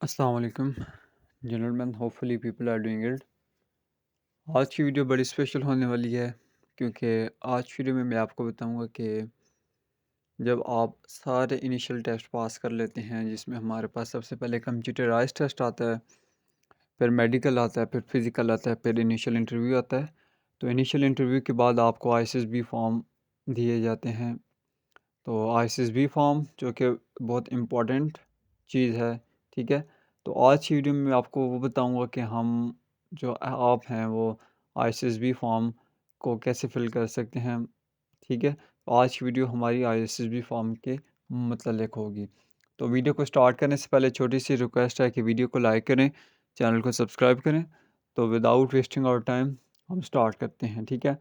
अस्सलाम वालेकुम gentleman, hopefully people are doing it. आज की वीडियो बड़ी स्पेशल होने वाली है क्योंकि आज की वीडियो में मैं आपको बताऊंगा कि जब आप सारे इनिशियल टेस्ट पास कर लेते हैं, जिसमें हमारे पास सबसे पहले कंप्यूटराइज टेस्ट आता है, फिर मेडिकल आता है, फिर फिज़िकल आता है, फिर इनिशियल इंटरव्यू आता है। तो इनिशियल इंटरव्यू के बाद आपको आईएसएसबी फॉर्म दिए जाते हैं। तो आईएसएसबी फॉर्म जो कि बहुत इम्पोर्टेंट चीज़ है, ठीक है। तो आज की वीडियो में मैं आपको वो बताऊंगा कि हम जो आप हैं वो आईएसएसबी फॉर्म को कैसे फिल कर सकते हैं, ठीक है। तो आज की वीडियो हमारी आईएसएसबी फॉर्म के मतलब होगी। तो वीडियो को स्टार्ट करने से पहले छोटी सी रिक्वेस्ट है कि वीडियो को लाइक करें, चैनल को सब्सक्राइब करें। तो विदाउट वेस्टिंग आवर टाइम हम स्टार्ट करते हैं, ठीक है।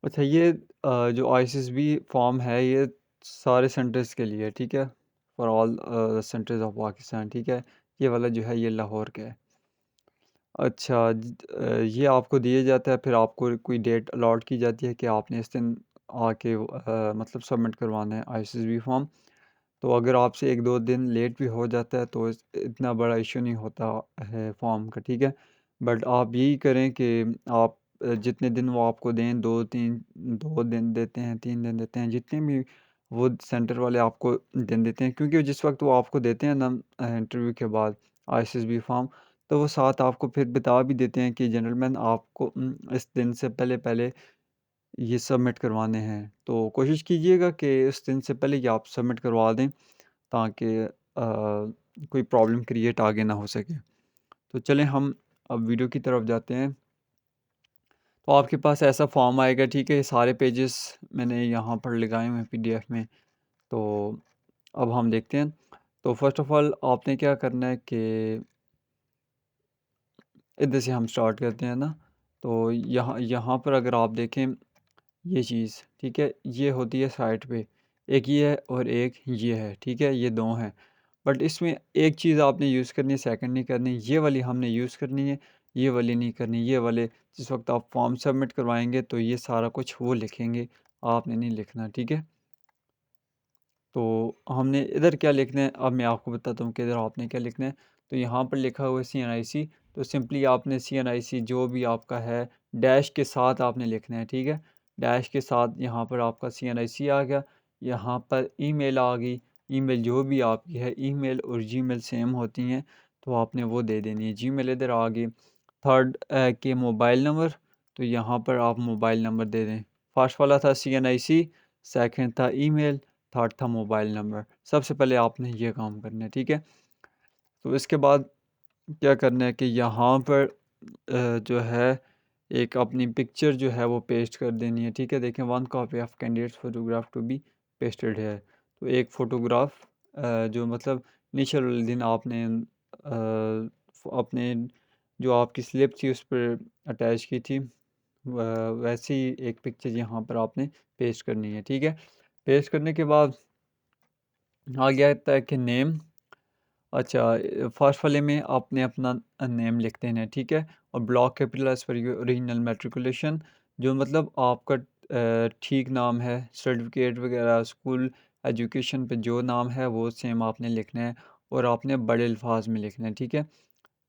अच्छा, ये जो आईएसएसबी फॉर्म है ये सारे सेंटर्स के लिए, ठीक है, for all centres of Pakistan, ठीक है। ये वाला जो है ये लाहौर का है। अच्छा, ये आपको दिया जाता है, फिर आपको कोई डेट अलॉट की जाती है कि आपने इस दिन आके मतलब सबमिट करवाना है आईएसएसबी फॉर्म। तो अगर आपसे एक दो दिन लेट भी हो जाता है तो इतना बड़ा इशू नहीं होता है फॉर्म का, ठीक है। बट आप यही करें कि आप जितने दिन वो आपको दें, 2 दिन देते हैं, 3 दिन देते हैं, जितने भी वो सेंटर वाले आपको दिन देते हैं, क्योंकि जिस वक्त वो आपको देते हैं ना इंटरव्यू के बाद आईएसएसबी फॉर्म, तो वो साथ आपको फिर बता भी देते हैं कि जनरलमैन आपको इस दिन से पहले पहले ये सबमिट करवाने हैं। तो कोशिश कीजिएगा कि इस दिन से पहले ये आप सबमिट करवा दें ताकि कोई प्रॉब्लम क्रिएट आगे ना हो सके। तो चलें हम अब वीडियो की तरफ जाते हैं। तो आपके पास ऐसा फॉर्म आएगा, ठीक है। ये सारे पेजेस मैंने यहाँ पर लगाए हुए हैं पीडीएफ में। तो अब हम देखते हैं। तो फर्स्ट ऑफ ऑल आपने क्या करना है कि इधर से हम स्टार्ट करते हैं ना। तो यहाँ यहाँ पर अगर आप देखें ये चीज़, ठीक है, ये होती है साइट पे। एक ये है और एक ये है, ठीक है, ये दो हैं। बट इसमें एक चीज़ आपने यूज़ करनी है, सेकंड नहीं करनी। ये वाली हमने यूज़ करनी है, ये वाली नहीं करनी। ये वाले जिस वक्त आप फॉर्म सबमिट करवाएंगे तो ये सारा कुछ वो लिखेंगे, आपने नहीं लिखना, ठीक है। तो हमने इधर क्या लिखना है, अब मैं आपको बताता हूँ कि इधर आपने क्या लिखना है। तो यहाँ पर लिखा हुआ है CNIC। तो सिंपली आपने CNIC जो भी आपका है डैश के साथ आपने लिखना है, ठीक है। डैश के साथ यहाँ पर आपका CNIC आ गया। यहाँ पर ईमेल आ गई। ईमेल जो भी आपकी है, ईमेल और जीमेल सेम होती हैं, तो आपने वो दे देनी है। जीमेल इधर आ गई। थर्ड के मोबाइल नंबर, तो यहाँ पर आप मोबाइल नंबर दे दें। फर्स्ट वाला था CNIC, सेकंड था ईमेल, थर्ड था मोबाइल नंबर। सबसे पहले आपने ये काम करना है, ठीक है। तो इसके बाद क्या करना है कि यहाँ पर जो है एक अपनी पिक्चर जो है वो पेस्ट कर देनी है, ठीक है। देखें, 1 copy of candidates photograph to be pasted है। तो एक फ़ोटोग्राफ जो मतलब इनिशियल वाले दिन आपने अपने जो आपकी स्लिप थी उस पर अटैच की थी, वैसी एक पिक्चर यहाँ पर आपने पेस्ट करनी है, ठीक है। पेस्ट करने के बाद आ गया था कि नेम। अच्छा, फर्स्ट वाले में आपने अपना नेम लिख देना है, ठीक है। और block capital as per your original matriculation, जो मतलब आपका ठीक नाम है, सर्टिफिकेट वगैरह स्कूल एजुकेशन पे जो नाम है वो सेम आपने लिखना है, और आपने बड़े अल्फाज में लिखना है, ठीक है।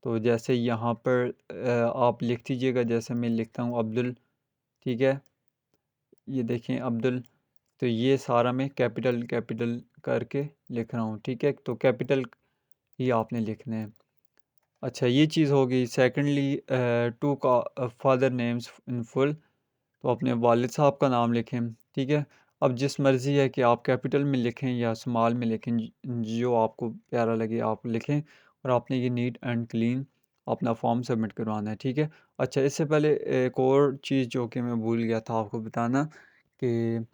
तो जैसे यहाँ पर आप लिख दीजिएगा, जैसे मैं लिखता हूँ अब्दुल, ठीक है। ये देखें अब्दुल। तो ये सारा मैं कैपिटल कैपिटल करके लिख रहा हूँ, ठीक है। तो कैपिटल ही आपने लिखना है। अच्छा, ये चीज़ हो गई। सेकेंडली, टू का फादर नेम्स इन फुल, तो अपने वालिद साहब का नाम लिखें, ठीक है। अब जिस मर्ज़ी है कि आप कैपिटल में लिखें या स्मॉल में लिखें, जो आपको प्यारा लगे आप लिखें। और आपने ये नीट एंड क्लीन अपना फॉर्म सबमिट करवाना है, ठीक है। अच्छा, इससे पहले एक और चीज़ जो कि मैं भूल गया था आपको बताना, कि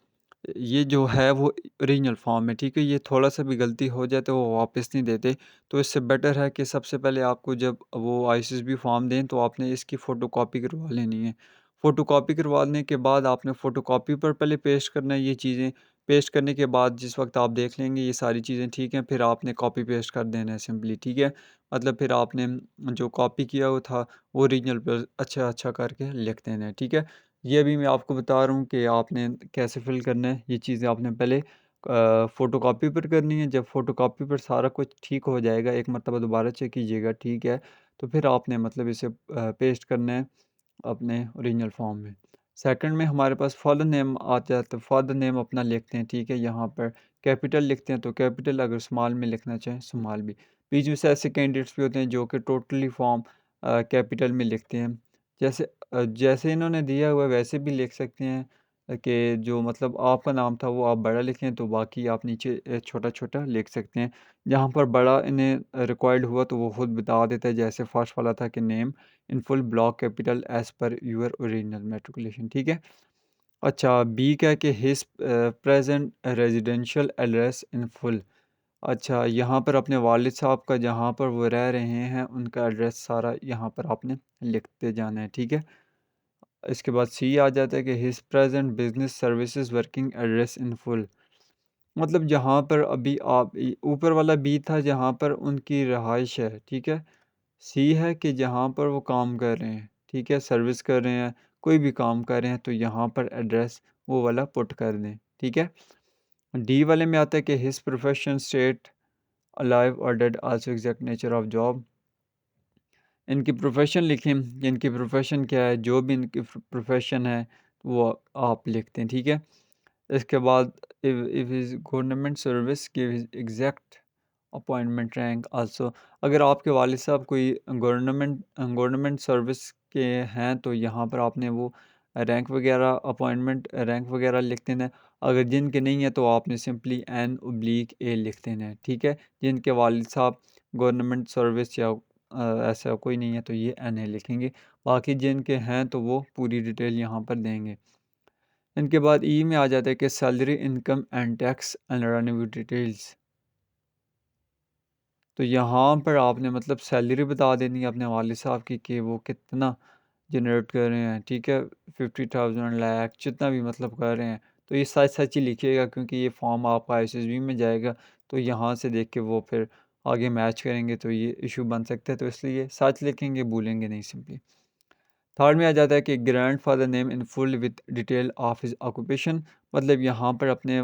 ये जो है वो ओरिजिनल फॉर्म है, ठीक है। ये थोड़ा सा भी गलती हो जाए तो वो वापस नहीं देते। तो इससे बेटर है कि सबसे पहले आपको जब वो आईएसएसबी फॉर्म दें तो आपने इसकी फ़ोटोकॉपी करवा लेनी है। फ़ोटोकॉपी करवाने के बाद आपने फ़ोटोकॉपी पर पहले पेस्ट करना है ये चीज़ें। पेस्ट करने के बाद जिस वक्त आप देख लेंगे ये सारी चीज़ें ठीक हैं, फिर आपने कॉपी पेस्ट कर देना है सिंपली, ठीक है। मतलब फिर आपने जो कॉपी किया हुआ था वो ओरिजिनल पर अच्छा अच्छा करके लिख देना है, ठीक है। ये भी मैं आपको बता रहा हूँ कि आपने कैसे फ़िल करना है, ये चीज़ें आपने पहले फ़ोटोकॉपी पर करनी है। जब फ़ोटोकॉपी पर सारा कुछ ठीक हो जाएगा, एक मरतबा दोबारा चेक कीजिएगा ठीक है, तो फिर आपने मतलब इसे पेस्ट करना है अपने ओरिजिनल फॉर्म में। सेकंड में हमारे पास फादर नेम आ जाता है, फादर नेम अपना लिखते हैं, ठीक है? यहाँ पर कैपिटल लिखते हैं तो कैपिटल, अगर स्मॉल में लिखना चाहें स्मॉल भी। बीच में से ऐसे कैंडिडेट्स भी होते हैं जो कि टोटली फॉर्म कैपिटल में लिखते हैं। जैसे इन्होंने दिया हुआ है वैसे भी लिख सकते हैं, कि जो मतलब आपका नाम था वो आप बड़ा लिखें तो बाकी आप नीचे छोटा-छोटा लिख सकते हैं। जहाँ पर बड़ा इन्हें रिक्वायर्ड हुआ तो वो खुद बता देता है, जैसे फर्स्ट वाला था कि name in full block capital as per your original matriculation, ठीक है? अच्छा, बी क्या है कि his present residential address in full. अच्छा, यहाँ पर अपने वालिद साहब का जहाँ पर वो रह रहे हैं, उनका एड्रेस सारा यहाँ पर आपने लिखते जाना है, ठीक है? इसके बाद सी आ जाता है कि his present business services working address in full. मतलब जहाँ पर अभी आप ऊपर वाला बी था जहाँ पर उनकी रहाइश है, ठीक है? सी है कि जहाँ पर वो काम कर रहे हैं, ठीक है? सर्विस कर रहे हैं, कोई भी काम कर रहे हैं तो यहाँ पर एड्रेस वो वाला पुट कर दें, ठीक है? डी वाले में आता है कि हिज प्रोफेशन स्टेट अलाइव और dead also exact nature of job. इनकी प्रोफेशन लिखें कि इनकी प्रोफेशन क्या है, जो भी इनकी प्रोफेशन है वो आप लिखते हैं, ठीक है? इसके बाद if is government service give his exact appointment rank also. अगर आपके वालिद साहब कोई गवर्नमेंट सर्विस के हैं तो यहाँ पर आपने वो रैंक वगैरह अपॉइंटमेंट रैंक वगैरह लिख देना है। अगर जिनके नहीं है तो आपने सिंपली एन ओब्लिक ए लिख देना है, ठीक है? जिनके वालिद साहब गवर्नमेंट सर्विस या ऐसा कोई नहीं है तो ये एन ए लिखेंगे। बाकी जिनके हैं तो वो पूरी डिटेल यहाँ पर देंगे। इनके बाद ई में आ जाता है कि salary income and tax and revenue details. तो यहाँ पर आपने मतलब सैलरी बता देनी है अपने वालिद साहब की कि वो कितना जनरेट कर रहे हैं, ठीक है? 50,000 लाख जितना भी मतलब कर रहे हैं, तो ये सच-सच ही लिखिएगा क्योंकि ये फॉर्म आपका एसएसबी में जाएगा, तो यहाँ से देख के वो फिर आगे मैच करेंगे तो ये इशू बन सकता है, तो इसलिए सच लिखेंगे, भूलेंगे नहीं सिंपली। थर्ड में आ जाता है कि grandfather name in full with detail of his occupation. मतलब यहाँ पर अपने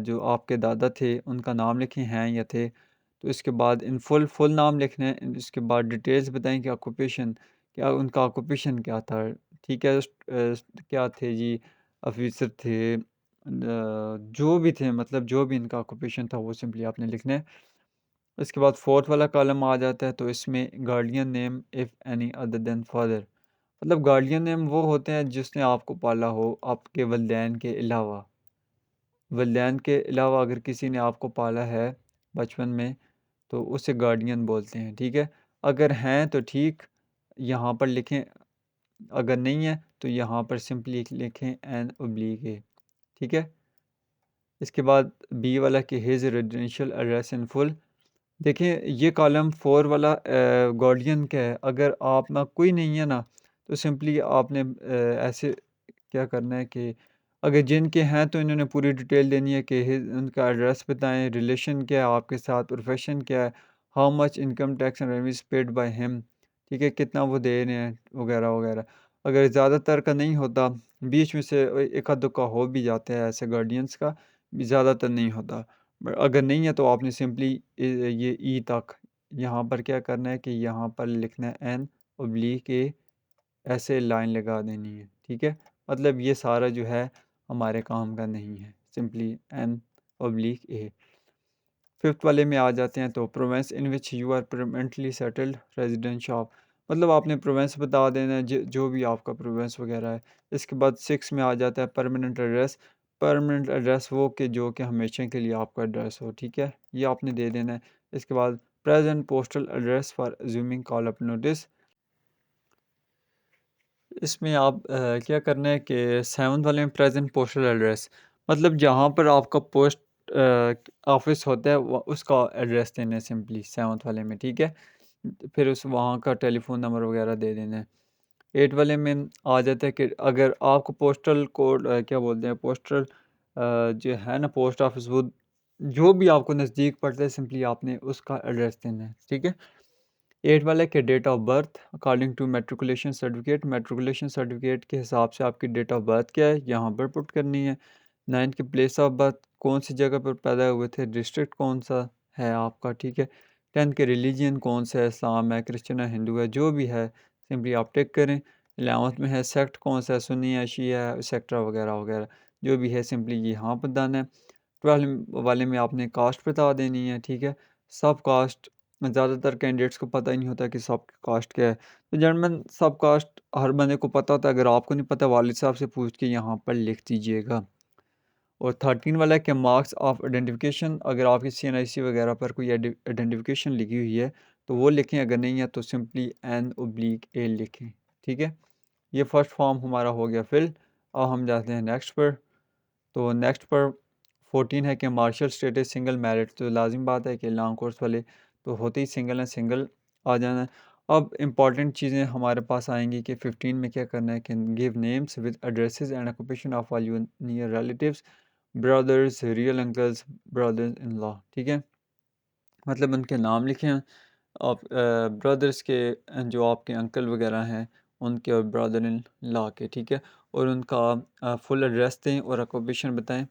जो आपके दादा थे उनका नाम लिखें हैं या थे, तो इसके बाद इन फुल नाम लिखना है। इसके बाद डिटेल्स बताएं कि ऑक्यूपेशन क्या, उनका ऑक्यूपेशन क्या था, ठीक है? क्या थे जी, ऑफिसर थे, जो भी थे, मतलब जो भी इनका ऑक्यूपेशन था वो सिंपली आपने लिखना है। इसके बाद फोर्थ वाला कॉलम आ जाता है तो इसमें guardian name if any other than father. मतलब गार्डियन नेम वो होते हैं जिसने आपको पाला हो आपके वलिदैन के अलावा। वलिदैन के अलावा अगर किसी ने आपको पाला है बचपन में तो उसे गार्डियन बोलते हैं, ठीक है? अगर हैं तो ठीक, यहाँ पर लिखें, अगर नहीं है तो यहाँ पर सिंपली लिखें एन ओब्लिक ए, ठीक है? इसके बाद बी वाला कि his residential address in full. देखिए ये कॉलम 4 वाला गार्डियन का है, अगर आप में कोई नहीं है ना तो सिंपली आपने ऐसे क्या करना है कि अगर जिनके हैं तो इन्होंने पूरी डिटेल देनी है कि उनका एड्रेस बताएं, रिलेशन क्या है आपके साथ, प्रोफेशन क्या है, how much income tax and revenue paid by him, ठीक है? कितना वो दे रहे हैं वगैरह वगैरह। अगर ज़्यादातर का नहीं होता, बीच में से एक आध का हो भी जाता है ऐसे गार्डियंस का, ज़्यादातर नहीं होता। अगर नहीं है तो आपने सिंपली ये ई तक यहाँ पर क्या करना है कि यहाँ पर लिखना है एन ओब्लिक ए, ऐसे लाइन लगा देनी है, ठीक है? मतलब ये सारा जो है हमारे काम का नहीं है, simply an oblique A. Fifth वाले में आ जाते हैं तो province in which you are permanently settled residence of. मतलब आपने प्रोवेंस बता देना है जो भी आपका प्रोवेंस वगैरह है। इसके बाद सिक्स में आ जाता है परमानेंट एड्रेस। परमानेंट एड्रेस वो कि जो कि हमेशा के लिए आपका एड्रेस हो, ठीक है? ये आपने दे देना है। इसके बाद present postal address for assuming call up notice. इसमें आप क्या करना है कि सेवन्थ वाले में प्रेजेंट पोस्टल एड्रेस, मतलब जहाँ पर आपका पोस्ट ऑफिस होता है उसका एड्रेस देना है सिंपली सेवन्थ वाले में, ठीक है? फिर उस वहाँ का टेलीफोन नंबर वगैरह दे देना है। एट वाले में आ जाता है कि अगर आपको पोस्टल कोड क्या बोलते हैं, पोस्टल जो है ना पोस्ट ऑफिस, वो जो भी आपको नज़दीक पड़ता है सिंपली आपने उसका एड्रेस देना है, ठीक है? एट वाला है कि date of birth according to matriculation certificate. Matriculation certificate के हिसाब से आपकी डेट ऑफ बर्थ क्या है यहाँ पर पुट करनी है। नाइन्थ की प्लेस ऑफ बर्थ कौन सी जगह पर पैदा हुए थे, डिस्ट्रिक्ट कौन सा है आपका, ठीक है। 10th के रिलीजन कौन सा है, इस्लाम है, क्रिश्चियन है, हिंदू है, जो भी है सिंपली आप टिक करें। 11th में है सेक्ट कौन सा है, सुन्नी है, शिया है, सेक्टर वगैरह वगैरह जो भी है सिंपली ये यहाँ पर बताना है। 12 वाले में आपने कास्ट बता देनी है, ठीक है। सब कास्ट ज़्यादातर कैंडिडेट्स को पता ही नहीं होता कि सब कास्ट क्या है, तो जनरल सब कास्ट हर बंदे को पता होता है। अगर आपको नहीं पता वालिद साहब से पूछ के यहाँ पर लिख दीजिएगा। और 13 वाला है कि मार्क्स ऑफ आइडेंटिफिकेशन, अगर आपकी CNIC वगैरह पर कोई आइडेंटिफिकेशन लिखी हुई है तो वो लिखें, अगर नहीं है तो सिंपली N/A लिखें, ठीक है। ये फर्स्ट फॉर्म हमारा हो गया फिल। अब हम जाते हैं नेक्स्ट पर। तो नेक्स्ट पर 14 है कि मार्शल स्टेटस सिंगल मैरिड, तो लाजिम बात है कि लॉन्ग कोर्स वाले तो होते ही सिंगल हैं, सिंगल आ जाना है। अब इम्पॉर्टेंट चीज़ें हमारे पास आएंगी कि 15 में क्या करना है कि give names with addresses and occupation of all your near relatives, brothers, real uncles, brothers in law, ठीक है। मतलब उनके नाम लिखें आप, ब्रदर्स के जो आपके अंकल वगैरह हैं उनके, और ब्रदर इन लॉ के, ठीक है। और उनका फुल एड्रेस दें और ऑक्यूपेशन बताएं।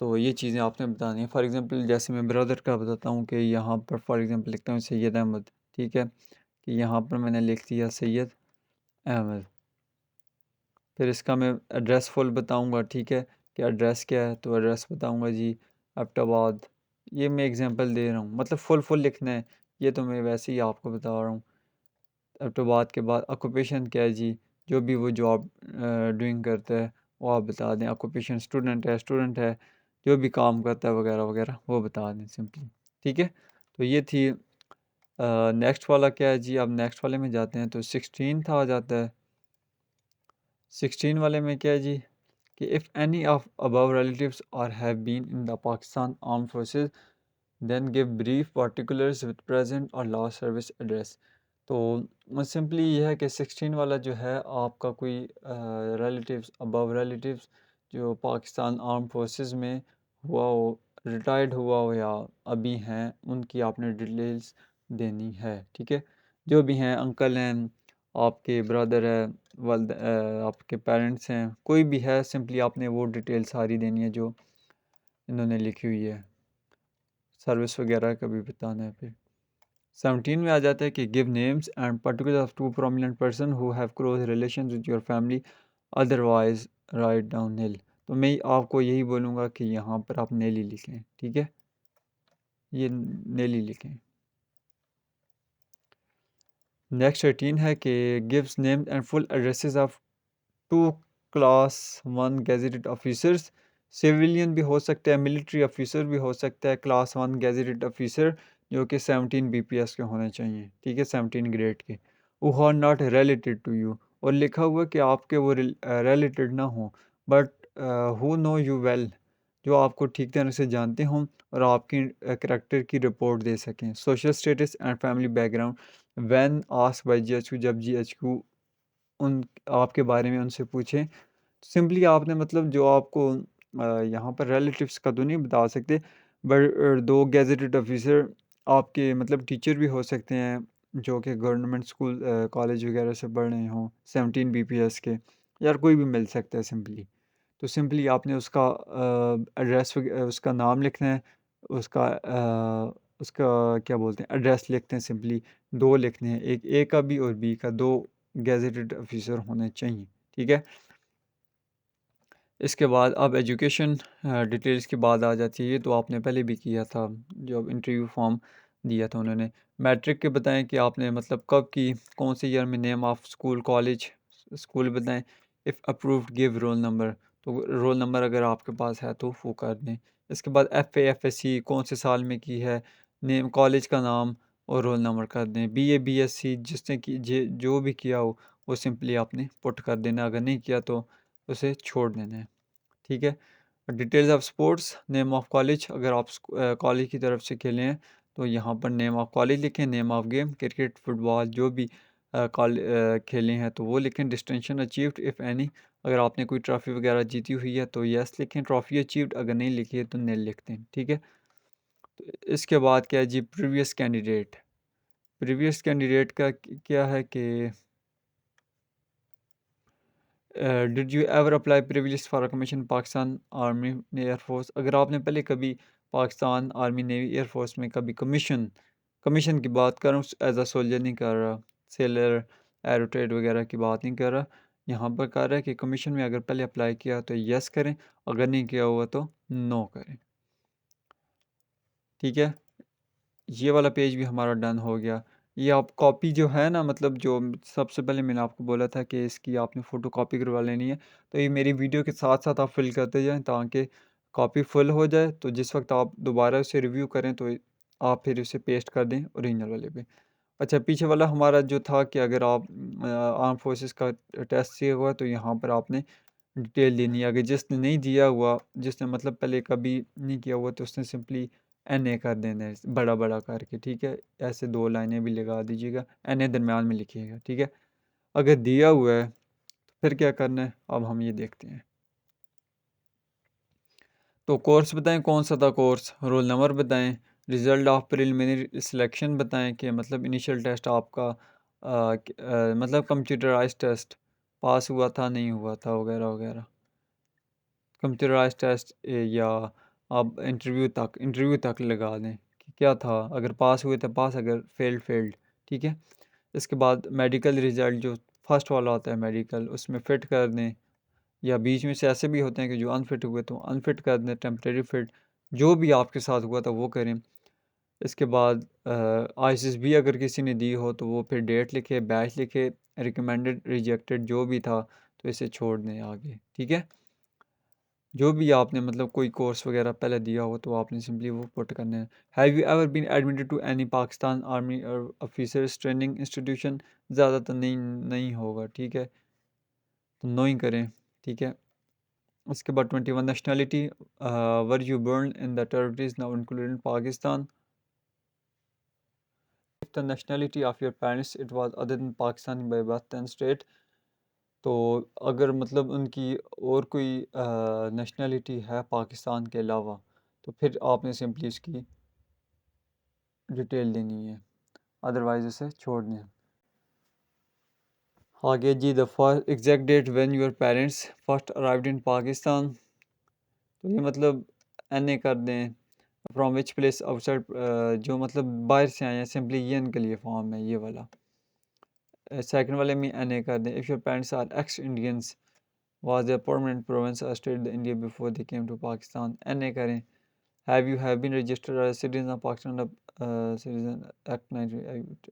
तो ये चीज़ें आपने बतानी है। फॉर एग्ज़ाम्पल जैसे मैं ब्रदर का बताता हूँ कि यहाँ पर फॉर एग्ज़ाम्पल लिखता हूँ सैयद अहमद, ठीक है, कि यहाँ पर मैंने लिख दिया सैयद अहमद। फिर इसका मैं एड्रेस फुल बताऊँगा, ठीक है, कि एड्रेस क्या है, तो एड्रेस बताऊँगा जी एबटाबाद। ये मैं एग्ज़ाम्पल दे रहा हूँ, मतलब फुल लिखना है, ये तो मैं वैसे ही आपको बता रहा हूँ। एबटाबाद के बाद ऑक्यूपेशन क्या है जी, जो भी वो जॉब डूइंग करता है वो आप बता दें। ऑक्यूपेशन स्टूडेंट है, जो भी काम करता है वगैरह वगैरह वो बता दें सिंपली, ठीक है। तो ये थी। नेक्स्ट वाला क्या है जी, अब नेक्स्ट वाले में जाते हैं तो 16 था आ जाता है। 16 वाले में क्या है जी कि if any of above relatives are have been in the Pakistan arm forces then give brief particulars with present और लास्ट सर्विस एड्रेस। तो सिंपली ये है कि 16 वाला जो है आपका कोई रिलेटिव्स, अबव रिलेटिव्स जो पाकिस्तान आर्म फोर्सेस में हुआ हो, रिटायर्ड हुआ हो या अभी हैं, उनकी आपने डिटेल्स देनी है, ठीक है। जो भी हैं, अंकल हैं, आपके ब्रदर है, आपके पेरेंट्स हैं, कोई भी है, सिंपली आपने वो डिटेल सारी देनी है जो इन्होंने लिखी हुई है। सर्विस वगैरह का भी बताना है। फिर 17 में आ जाता है कि give names and particular of to prominent person who have close relation with your family, otherwise write down nail. तो मैं आपको यही बोलूँगा कि यहाँ पर आप नेली लिखें, ठीक है, ये नेली लिखें। नेक्स्ट 18 है कि gives name and full addresses of two class 1 gazetted officers. Civilian भी हो सकता है, मिलिट्री ऑफिसर भी हो सकता है, क्लास 1 गैजेटेड ऑफिसर जो कि 17 BPS के होने चाहिए, ठीक है, 17 ग्रेड के। वो are not related to you, और लिखा हुआ कि आपके वो रिलेटेड ना हो, but who know you well, जो आपको ठीक तरह से जानते हों और आपकी करेक्टर की रिपोर्ट दे सकें। Social status and family background when asked by GHQ, जब GHQ उन आपके बारे में उनसे पूछें, सिंपली आपने मतलब जो आपको यहाँ पर रिलेटिव्स का तो नहीं बता सकते, बट दो गैजेटेड ऑफिसर आपके मतलब टीचर भी हो सकते हैं जो कि गवर्नमेंट स्कूल कॉलेज वगैरह से पढ़ रहे हों, 17 BPS के, यार कोई भी मिल सकता है सिंपली। तो सिंपली आपने उसका एड्रेस, उसका नाम लिखना है, उसका क्या बोलते हैं एड्रेस लिखते हैं सिंपली। दो लिखने हैं, एक ए का भी और बी का, दो गैजेटेड ऑफिसर होने चाहिए, ठीक है। इसके बाद अब एजुकेशन डिटेल्स की बात आ जाती है। ये तो आपने पहले भी किया था जब इंटरव्यू फॉर्म दिया था उन्होंने। मैट्रिक के बताएं कि आपने मतलब कब की, कौन से ईयर में, name of school college, school बताएं। If approved give roll number, तो रोल नंबर अगर आपके पास है तो वो कर दें। इसके बाद FA FSC कौन से साल में की है, नेम कॉलेज का नाम और रोल नंबर कर दें। BA BSc जिसने की जो भी किया हो वो सिंपली आपने पुट कर देना, अगर नहीं किया तो उसे छोड़ देना है, ठीक है। Details of sports, name of college, अगर आप कॉलेज की तरफ से खेले हैं तो यहाँ पर नेम ऑफ कॉलेज लिखें। Name of game, cricket, football, जो भी खेले हैं तो वो लिखें। डिस्टिंक्शन अचीव्ड इफ़ एनी, अगर आपने कोई ट्रॉफ़ी वगैरह जीती हुई है तो यस लिखें। ट्रॉफ़ी अचीव्ड अगर नहीं लिखी है तो नेल लिखते हैं, ठीक है। तो इसके बाद क्या है जी, प्रीवियस कैंडिडेट। प्रीवियस कैंडिडेट का क्या है कि did you ever apply privilege for a commission Pakistan army air force? अगर आपने पहले कभी Pakistan army navy air force में कभी कमीशन कमीशन की बात कर रहा हूँ, एज अ सोल्जर नहीं कर रहा, सेलर एरो ट्रेड वगैरह की बात नहीं कर रहा। यहाँ पर कह रहा है कि कमीशन में अगर पहले अप्लाई किया तो यस करें, अगर नहीं किया हुआ तो नो करें। ठीक है, ये वाला पेज भी हमारा डन हो गया। ये आप कॉपी जो है ना, मतलब जो सबसे पहले मैंने आपको बोला था कि इसकी आपने फ़ोटो कॉपी करवा लेनी है, तो ये मेरी वीडियो के साथ साथ आप फिल करते जाएं ताकि कॉपी फुल हो जाए, तो जिस वक्त आप दोबारा उसे रिव्यू करें तो आप फिर उसे पेस्ट कर दें ओरिजिनल वाले पे। अच्छा, पीछे वाला हमारा जो था कि अगर आप आर्म फोर्सेस का टेस्ट दिया हुआ है तो यहाँ पर आपने डिटेल देनी है। अगर जिसने नहीं दिया हुआ, जिसने मतलब पहले कभी नहीं किया हुआ, तो उसने सिंपली NA कर देना है बड़ा बड़ा करके। ठीक है, ऐसे 2 लाइनें भी लगा दीजिएगा, NA दरम्यान में लिखिएगा। ठीक है, अगर दिया हुआ है तो फिर क्या करना है, अब हम ये देखते हैं। तो कोर्स बताएं कौन सा था कोर्स, रोल नंबर बताएं, रिज़ल्ट ऑफ प्रिलिमिनरी सिलेक्शन बताएं कि मतलब इनिशियल टेस्ट आपका मतलब कंप्यूटराइज टेस्ट पास हुआ था नहीं हुआ था वगैरह वगैरह। कंप्यूटराइज टेस्ट या आप इंटरव्यू तक लगा दें कि क्या था, अगर पास हुए तो पास, अगर फेल्ड फेल्ड। ठीक है, इसके बाद मेडिकल रिज़ल्ट जो फर्स्ट वाला होता है मेडिकल, उसमें फ़िट कर दें, या बीच में से ऐसे भी होते हैं कि जो अनफिट हुए तो अनफिट कर दें, टेम्परेरी फिट, जो भी आपके साथ हुआ था वो करें। इसके बाद ISSB अगर किसी ने दी हो तो वो फिर डेट लिखे, बैच लिखे, रिकमेंडेड रिजेक्टेड जो भी था तो इसे छोड़ दें आगे। ठीक है, जो भी आपने मतलब कोई कोर्स वगैरह पहले दिया हो तो आपने सिंपली वो पुट करना है। Have you ever been admitted to any Pakistan army और ऑफिसर्स ट्रेनिंग इंस्टीट्यूशन? ज़्यादातर नहीं नहीं होगा। ठीक है, तो नो ही करें। ठीक है, उसके बाद 21 nationality, were you burn in the territories now included Pakistan? If the nationality of your parents it was other than Pakistan by birth and state, तो अगर मतलब उनकी और कोई नेशनलिटी है पाकिस्तान के अलावा, तो फिर आपने सिंपली इसकी डिटेल देनी है, अदरवाइज इसे छोड़ना है। आगे जी, the first exact date when your parents first arrived in Pakistan, तो ये मतलब NA कर दें। फ्रॉम विच प्लेस आउटसाइड, जो मतलब बाहर से आए हैं, सिंपली ये इनके लिए फॉर्म है ये वाला। सेकंड वाले में NA कर दें। If your parents are ex Indians was their permanent province or state in India before they came to Pakistan, NA करें। have been registered as a citizen of Pakistan of Citizen Act 19,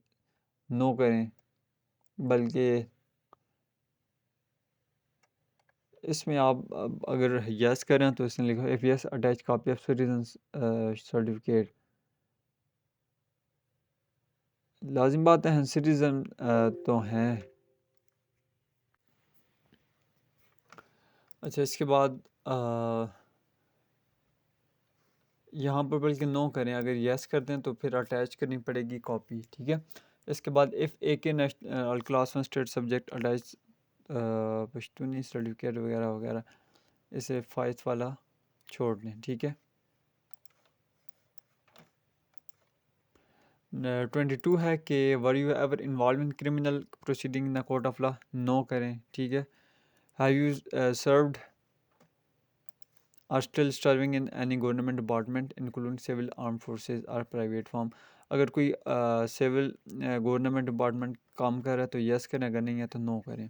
no करें, बल्कि इसमें आप अगर yes करें तो इसमें लिखो if yes attach copy of citizen certificate. लाजिम बात है सिटीज़न तो हैं। अच्छा, इसके बाद यहाँ पर बल्कि नो करें, अगर यस करते हैं तो फिर अटैच करनी पड़ेगी कॉपी। ठीक है, इसके बाद if AK national class 1 state subject attach Pashtuni certificate वगैरह वगैरह, इसे फाइज वाला छोड़ दें। ठीक है, 22 है कि were you ever involve in criminal proceeding in the court of law, no करें। ठीक है, have you served or still serving in any government department including civil arm forces और प्राइवेट फॉर्म, अगर कोई सिविल गवर्नमेंट डिपार्टमेंट काम कर रहा है तो यस करें, अगर नहीं है तो नो करें।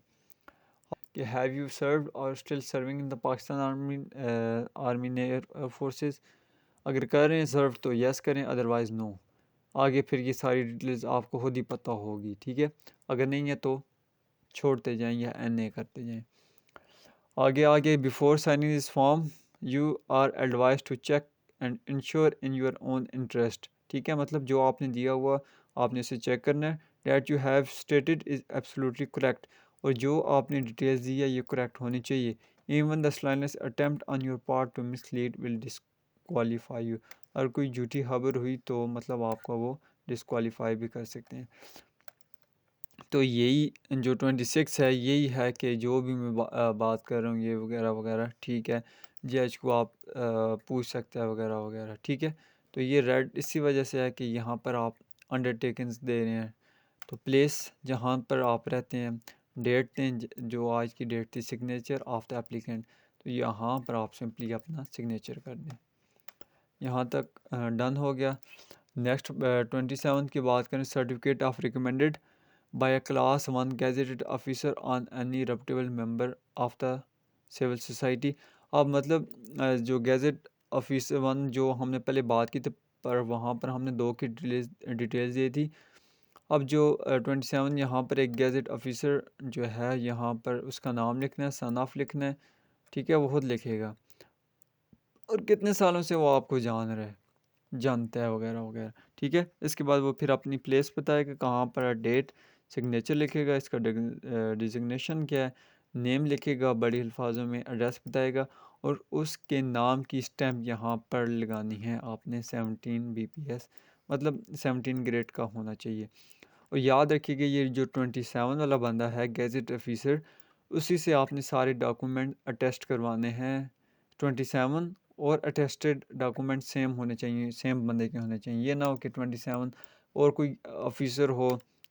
कि हैव यू सर्व्ड और still serving in the Pakistan army air forces, अगर कर रहे हैं सर्व तो यस करें, अदरवाइज़ नो। आगे फिर ये सारी डिटेल्स आपको खुद ही पता होगी। ठीक है, अगर नहीं है तो छोड़ते जाएं या NA करते जाएं। आगे आगे before signing this form you are advise to check and ensure in your own interest. ठीक है, मतलब जो आपने दिया हुआ आपने इसे चेक करना है, that you have stated is absolutely correct, और जो आपने डिटेल्स दी है ये करेक्ट होनी चाहिए। Even the slightness attempt on your part to mislead will disqualify you, अगर कोई झूठी खबर हुई तो मतलब आपका वो डिसक्वालीफाई भी कर सकते हैं। तो यही जो 26 है यही है कि जो भी मैं बात कर रहा हूँ ये वगैरह वगैरह। ठीक है, जज को आप पूछ सकते हैं वगैरह वगैरह। ठीक है, तो ये रेड इसी वजह से है कि यहाँ पर आप अंडरटेकिंग्स दे रहे हैं, तो प्लेस जहाँ पर आप रहते हैं, डेट दें जो आज की डेट थी, सिग्नेचर ऑफ द एप्लीकेंट, तो यहाँ पर आप सिंपली अपना सिग्नेचर कर दें। यहाँ तक डन हो गया। नेक्स्ट 27 की बात करें, certificate of recommended by a class 1 gazetted officer on any reputable member of the civil society. अब मतलब जो गैजेट ऑफिसर 1 जो हमने पहले बात की थी, पर वहाँ पर हमने 2 की डिटेल्स दी थी। अब जो 27 यहाँ पर एक गैजेट ऑफिसर जो है, यहाँ पर उसका नाम लिखना है, सन ऑफ लिखना है, ठीक है, वो खुद लिखेगा, और कितने सालों से वो आपको जान रहा है, जानता है, वगैरह वगैरह, ठीक है। इसके बाद वो फिर अपनी प्लेस बताएगा, कहाँ पर है, डेट, सिग्नेचर लिखेगा, इसका डिजिग्नेशन क्या है, नेम लिखेगा बड़ी अल्फाजों में, एड्रेस बताएगा, और उसके नाम की स्टैम्प यहाँ पर लगानी है आपने 17 BPS, मतलब 17 ग्रेड का होना चाहिए। और याद रखिएगा ये जो 27 वाला बंदा है गैजेट ऑफिसर, उसी से आपने सारे डॉक्यूमेंट अटेस्ट करवाने हैं। 27 और अटेस्टेड डॉक्यूमेंट सेम होने चाहिए, सेम बंदे के होने चाहिए। ये ना हो कि 27 और कोई ऑफिसर हो,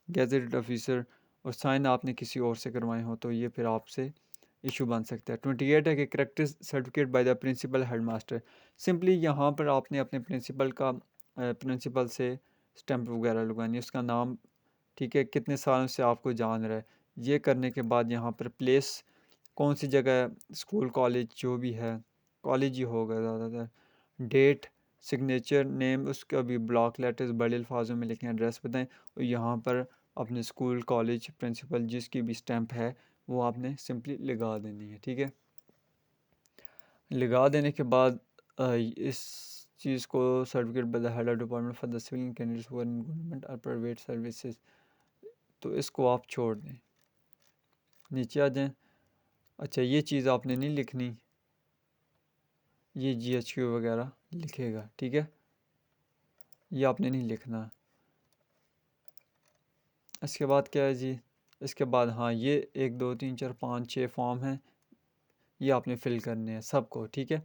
गैजेटेड ऑफिसर, और साइन आपने किसी और से करवाए हो, तो ये फिर आपसे इशू बन सकता है। 28 है कि character certificate by the principal head master. Simply यहाँ पर आपने अपने प्रिंसिपल से स्टैम्प वगैरह लगवानी है, उसका नाम, ठीक है, कितने सालों से आपको जान रहा है। ये करने के बाद यहाँ पर प्लेस कौन सी जगह है, स्कूल कॉलेज जो भी है, कॉलेज ही होगा ज़्यादातर, डेट, सिग्नेचर, नेम, उसका भी ब्लॉक लेटर्स बड़े अल्फाजों में लिखें, एड्रेस बताएं, और यहाँ पर अपने स्कूल कॉलेज प्रिंसिपल जिसकी भी स्टैम्प है वो आपने सिंपली लगा देनी है, ठीक है। लगा देने के बाद इस चीज़ को certificate by the head of department for the civil candidates who are in government और प्राइवेट सर्विसेज, तो इसको आप छोड़ दें, नीचे आ जाएं। अच्छा, ये चीज़ आपने नहीं लिखनी, ये GHQ वगैरह लिखेगा, ठीक है, ये आपने नहीं लिखना। इसके बाद क्या है जी, इसके बाद हाँ, ये 1 2 3 4 5 6 फॉर्म हैं, ये आपने फिल करने हैं सबको, ठीक है।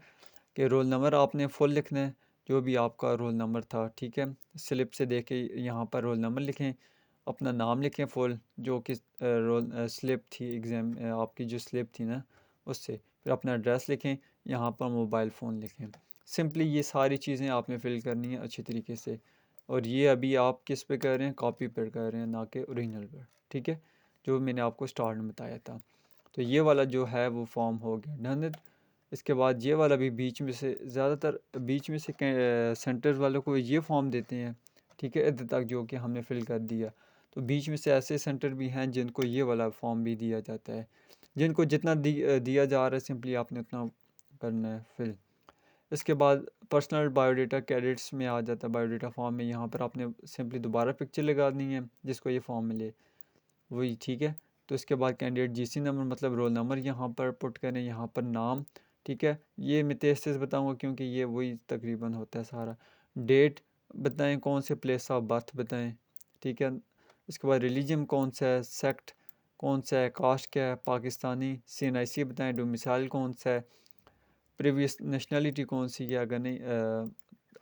कि रोल नंबर आपने फुल लिखना है, जो भी आपका रोल नंबर था, ठीक है, स्लिप से देख के यहाँ पर रोल नंबर लिखें, अपना नाम लिखें फुल, जो कि रोल स्लिप थी एग्ज़ाम, आपकी जो स्लिप थी ना उससे, फिर अपना एड्रेस लिखें, यहाँ पर मोबाइल फ़ोन लिखें। सिंपली ये सारी चीज़ें आपने फिल करनी है अच्छी तरीके से, और ये अभी आप किस पे कर रहे हैं, कॉपी पर कर रहे हैं, ना कि ओरिजिनल पर, ठीक है, जो मैंने आपको स्टार्ट में बताया था। तो ये वाला जो है वो फॉर्म हो गया डन। इसके बाद ये वाला भी बीच में से, ज़्यादातर बीच में से सेंटर वालों को ये फॉर्म देते हैं, ठीक है, इधर तक जो कि हमने फ़िल कर दिया। तो बीच में से ऐसे सेंटर भी हैं जिनको ये वाला फॉर्म भी दिया जाता है, जिनको जितना दिया जा रहा है सिंपली आपने उतना करना है फिल। इसके बाद पर्सनल बायोडाटा कैडेट्स में आ जाता है, बायोडाटा फॉर्म में यहाँ पर आपने सिंपली दोबारा पिक्चर लगा दी है जिसको ये फॉर्म मिले वही, ठीक है। तो इसके बाद कैंडिडेट GC नंबर मतलब रोल नंबर यहाँ पर पुट करें, यहाँ पर नाम, ठीक है, ये मैं तेज़ तेज़ बताऊँगा क्योंकि ये वही तकरीबन होता है सारा। डेट बताएं, कौन से प्लेस ऑफ बर्थ बताएं, ठीक है। इसके बाद रिलीजन कौन सा है, सेक्ट कौन सा है, कास्ट क्या है, पाकिस्तानी, CNIC बताएं, डोमिसाइल कौन सा है, प्रीवियस नेशनलिटी कौन सी है, अगर नहीं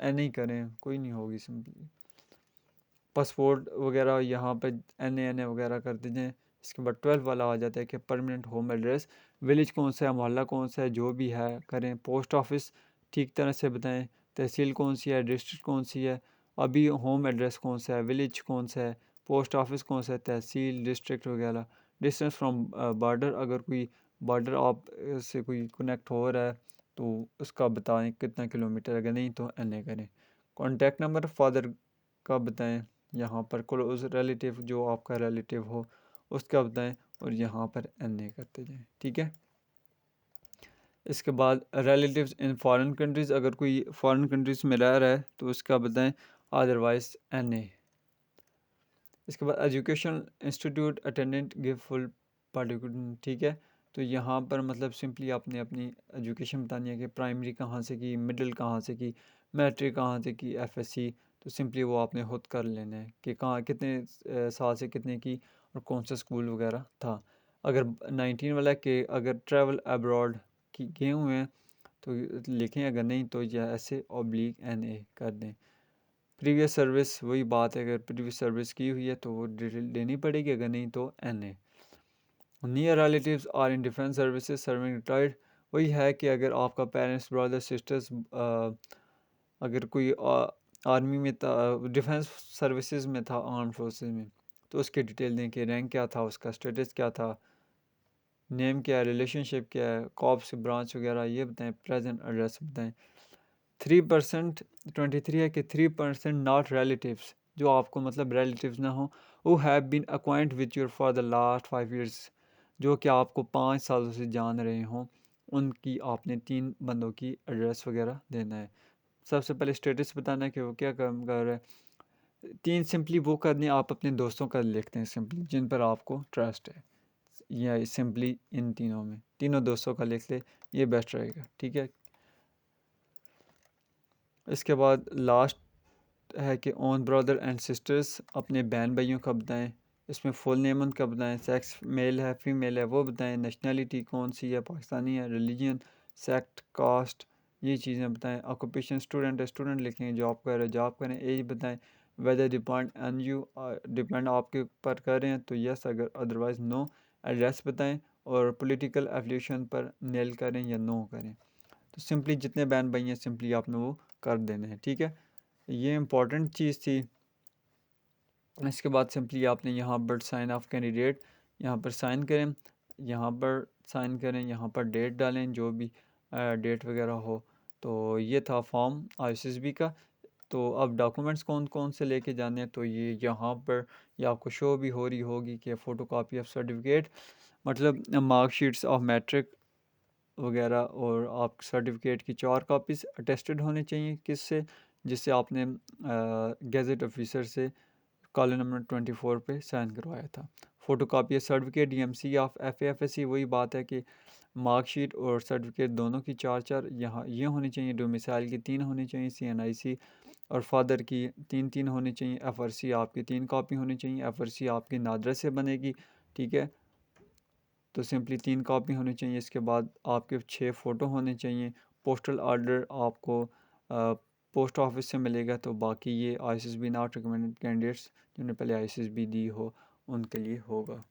नहीं करें कोई नहीं होगी, सिंपली पासपोर्ट वगैरह यहाँ पे NA वगैरह कर दीजिए। इसके बाद 12 वाला आ जाता है कि परमानेंट होम एड्रेस, विलेज कौन सा है, मोहल्ला कौन सा है, जो भी है करें। पोस्ट ऑफिस ठीक तरह से बताएं, तहसील कौन सी है, डिस्ट्रिक्ट कौन सी है, अभी होम एड्रेस कौन सा है, विलेज कौन सा है, पोस्ट ऑफिस कौन सा है, तहसील, डिस्ट्रिक्ट वगैरह। डिस्टेंस फ्रॉम बॉर्डर, अगर कोई बॉर्डर आप से कोई कनेक्ट हो रहा है तो उसका बताएं कितना किलोमीटर, अगर नहीं तो NA करें। कॉन्टैक्ट नंबर फादर का बताएं, यहाँ पर क्लोज रिलेटिव जो आपका रिलेटिव हो उसका बताएं, और यहाँ पर NA करते जाएं, ठीक है। इसके बाद रिलेटिव्स इन फॉरेन कंट्रीज़, अगर कोई फॉरेन कंट्रीज़ में रह रहा है तो उसका बताएं, अदरवाइज NA। इसके बाद education institute attendant give full particular, ठीक है। तो यहाँ पर मतलब सिंपली आपने अपनी एजुकेशन बतानी है कि प्राइमरी कहाँ से की, मिडिल कहाँ से की, मैट्रिक कहाँ से की, FSC, तो सिंपली वो आपने खुद कर लेना है कि कहाँ कितने साल से कितने की और कौन सा स्कूल वगैरह था। अगर 19 वाला के अगर ट्रैवल अब्रॉड की गए हुए हैं तो लिखें, अगर नहीं तो यह ऐसे /NA कर दें। प्रीवियस सर्विस वही बात है, अगर प्रीवियस सर्विस की हुई है तो वो डिटेल देनी पड़ेगी, अगर नहीं तो NA। Near relatives are in defence services serving retired, वही है कि अगर आपका पेरेंट्स ब्रदर सिस्टर्स अगर कोई आर्मी में था, डिफेंस सर्विसेज में था, आर्म फोर्सेस में, तो उसकी डिटेल दें कि रैंक क्या था, उसका स्टेटस क्या था, नेम क्या है, रिलेशनशिप क्या है, कॉप्स ब्रांच वगैरह ये बताएं, प्रेजेंट एड्रेस बताएं। 3% 23 है कि 3% नॉट रिलेटिव्स, जो आपको मतलब रिलेटिव्स ना हो, वो have been acquaint with your for the last 5 years, जो कि आपको 5 सालों से जान रहे हों, उनकी आपने 3 बंदों की एड्रेस वगैरह देना है। सबसे पहले स्टेटस बताना है कि वो क्या काम कर रहा है। 3 सिंपली वो करने आप अपने दोस्तों का लिखते हैं सिंपली, जिन पर आपको ट्रस्ट है, या सिंपली इन तीनों में तीनों दोस्तों का लिख ले, ये बेस्ट रहेगा, ठीक है। इसके बाद लास्ट है कि ओन ब्रदर एंड सिस्टर्स, अपने बहन भाइयों का बताएं, इसमें फुल नेम उनका बताएं, सेक्स मेल है फीमेल है वो बताएं, नेशनलिटी कौन सी है, पाकिस्तानी है, रिलीजन, सेक्ट, कास्ट, ये चीज़ें बताएं। ऑक्यूपेशन स्टूडेंट है, स्टूडेंट लिखें, जॉब कर रहे जॉब करें, एज बताएं, whether depend on you, depend आपके ऊपर कर रहे हैं तो यस, अगर अदरवाइज़ नो। एड्रेस बताएं और पॉलिटिकल एफिलिएशन पर नेल करें या नो करें। तो सिंपली जितने बहन भाई हैं सिंपली आपने वो कर देने हैं, ठीक है। ये इम्पॉर्टेंट चीज़ थी। इसके बाद सिंपली आपने यहाँ पर साइन ऑफ कैंडिडेट, यहाँ पर साइन करें, यहाँ पर साइन करें, यहाँ पर डेट डालें, जो भी डेट वगैरह हो। तो ये था फॉर्म आईसीएसबी का। तो अब डॉक्यूमेंट्स कौन कौन से लेके जाने हैं, तो ये यहाँ पर ये आपको शो भी हो रही होगी कि फ़ोटो कापी ऑफ सर्टिफिकेट, मतलब मार्कशीट्स ऑफ मैट्रिक वगैरह, और आप सर्टिफिकेट की 4 कॉपीज़ अटेस्टेड होनी चाहिए, किससे, जिससे आपने गैजेट ऑफिसर से कॉलम नंबर 24 पे साइन करवाया था। Photocopy certificate DMC of FFSC, वही बात है कि मार्कशीट और सर्टिफिकेट दोनों की 4 4 यहाँ ये होनी चाहिए। डोमिसाइल की 3 होनी चाहिए, सीएनआईसी और फादर की 3 3 होनी चाहिए। एफआरसी आपकी 3 कॉपी होनी चाहिए, एफआरसी आपकी नादरा से बनेगी, ठीक है। तो सिंपली 3 कॉपी होनी चाहिए। इसके बाद आपके 6 फ़ोटो होने चाहिए। पोस्टल ऑर्डर आपको पोस्ट ऑफिस से मिलेगा। तो बाकी ये आईसीएसबी नॉट रिकमेंडेड कैंडिडेट्स जिन्होंने पहले आईसीएसबी दी हो उनके लिए होगा।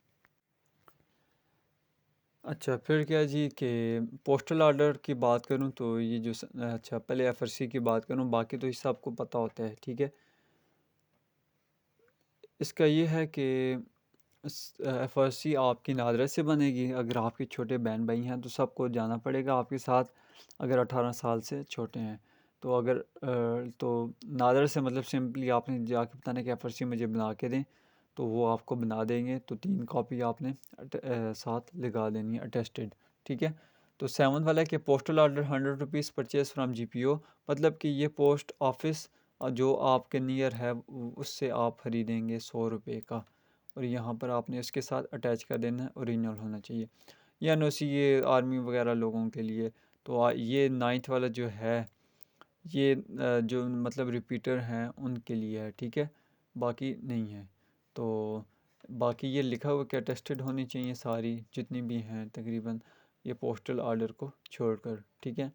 अच्छा फिर क्या जी कि पोस्टल ऑर्डर की बात करूं तो ये जो अच्छा पहले एफआरसी की बात करूं, बाकी तो इस सबको पता होता है, ठीक है। इसका ये है कि एफआरसी आपकी नादरा से बनेगी। अगर आपके छोटे बहन भाई हैं तो सबको जाना पड़ेगा आपके साथ, अगर 18 साल से छोटे हैं। तो अगर तो नादरा से मतलब सिंपली आपने जाके बताना कि एफआरसी मुझे बना के दें, तो वो आपको बना देंगे। तो 3 कॉपी आपने साथ लगा देनी है अटेस्टेड, ठीक है। तो 7 वाला है कि postal order 100 rupees purchase from GPO, मतलब कि ये पोस्ट ऑफिस जो आपके नियर है उससे आप ख़रीदेंगे 100 रुपये का, और यहाँ पर आपने इसके साथ अटैच कर देना है, ओरिजिनल होना चाहिए। या एनओसी ये आर्मी वगैरह लोगों के लिए। तो ये 9th वाला जो है ये जो मतलब रिपीटर हैं उनके लिए है, ठीक है, बाकी नहीं है। तो बाकी ये लिखा हुआ कि अटेस्टेड होनी चाहिए सारी जितनी भी हैं तकरीबन, ये पोस्टल ऑर्डर को छोड़कर, ठीक है।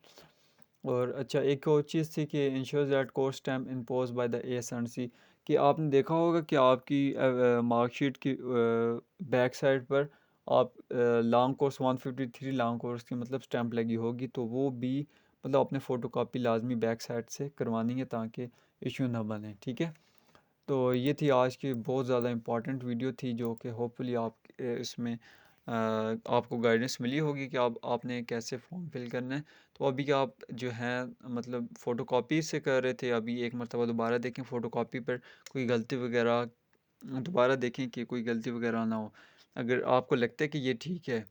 और अच्छा एक और चीज़ थी कि ensure that course stamp impose by the ASNC, कि आपने देखा होगा कि आपकी मार्कशीट की बैक साइड पर आप लॉन्ग कोर्स 153 लॉन्ग कोर्स की मतलब स्टैंप लगी होगी, तो वो भी मतलब अपने फ़ोटो कापी लाजमी बैक साइड से करवानी है ताकि इशू ना बने, ठीक है। तो ये थी आज की बहुत ज़्यादा इम्पॉर्टेंट वीडियो थी, जो कि होपफुली आप इसमें आपको गाइडेंस मिली होगी कि आपने कैसे फॉर्म फिल करना है। तो अभी आप जो है मतलब फ़ोटो कॉपी से कर रहे थे, अभी एक मरतबा दोबारा देखें फ़ोटो कॉपी पर कोई गलती वगैरह, दोबारा देखें कि कोई गलती वगैरह ना हो। अगर आपको लगता है कि ये ठीक है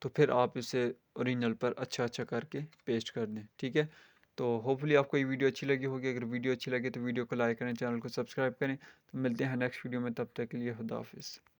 तो फिर आप इसे ओरिजिनल पर अच्छा अच्छा करके पेस्ट कर दें, ठीक है। तो होपफुली आपको ये वीडियो अच्छी लगी होगी। अगर वीडियो अच्छी लगे तो वीडियो को लाइक करें, चैनल को सब्सक्राइब करें। तो मिलते हैं नेक्स्ट वीडियो में, तब तक के लिए खुदा हाफिज़।